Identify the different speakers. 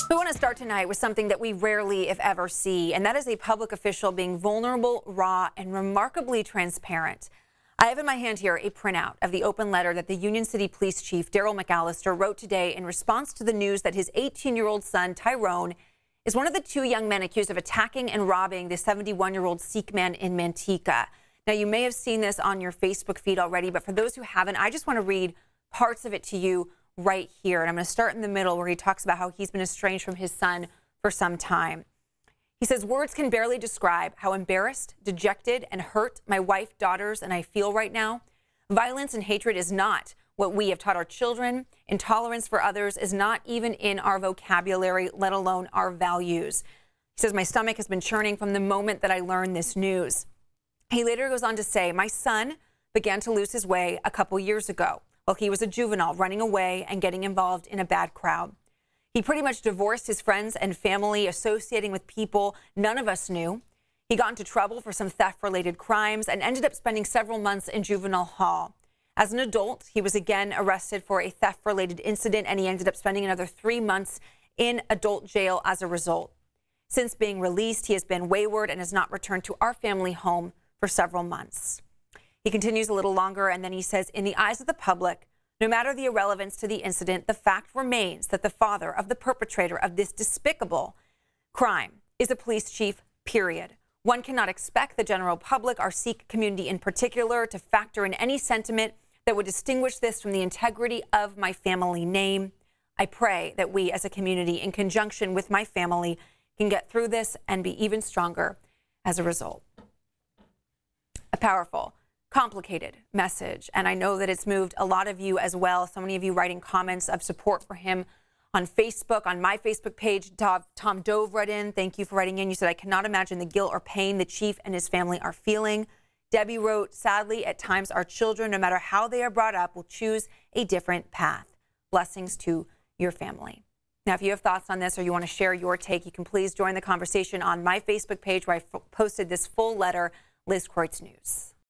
Speaker 1: We want to start tonight with something that we rarely, if ever, see, and that is a public official being vulnerable, raw, and remarkably transparent. I have in my hand here a printout of the open letter that the Union City Police Chief, Darryl McAllister, wrote today in response to the news that his 18-year-old son, Tyrone, is one of the two young men accused of attacking and robbing the 71-year-old Sikh man in Manteca. Now, you may have seen this on your Facebook feed already, but for those who haven't, I just want to read parts of it to you right here. And I'm going to start in the middle where he talks about how he's been estranged from his son for some time. He says, "Words can barely describe how embarrassed, dejected, and hurt my wife, daughters, and I feel right now. Violence and hatred is not what we have taught our children. Intolerance for others is not even in our vocabulary, let alone our values." He says, "My stomach has been churning from the moment that I learned this news." He later goes on to say, "My son began to lose his way a couple years ago while he was a juvenile, running away and getting involved in a bad crowd. He pretty much divorced his friends and family, associating with people none of us knew. He got into trouble for some theft-related crimes and ended up spending several months in juvenile hall. As an adult, he was again arrested for a theft-related incident, and he ended up spending another 3 months in adult jail as a result. Since being released, he has been wayward and has not returned to our family home for several months." He continues a little longer, and then he says, "In the eyes of the public, no matter the irrelevance to the incident, the fact remains that the father of the perpetrator of this despicable crime is a police chief, period. One cannot expect the general public, our Sikh community in particular, to factor in any sentiment that would distinguish this from the integrity of my family name. I pray that we as a community, in conjunction with my family, can get through this and be even stronger as a result." A powerful, complicated message, and I know that it's moved a lot of you as well. So many of you writing comments of support for him on Facebook, on my Facebook page. Tom Dove read in. Thank you for writing in. You said, "I cannot imagine the guilt or pain the chief and his family are feeling." Debbie wrote, "Sadly, at times our children, no matter how they are brought up, will choose a different path. Blessings to your family." Now, if you have thoughts on this or you want to share your take, you can please join the conversation on my Facebook page where I posted this full letter, Liz Kreutz News.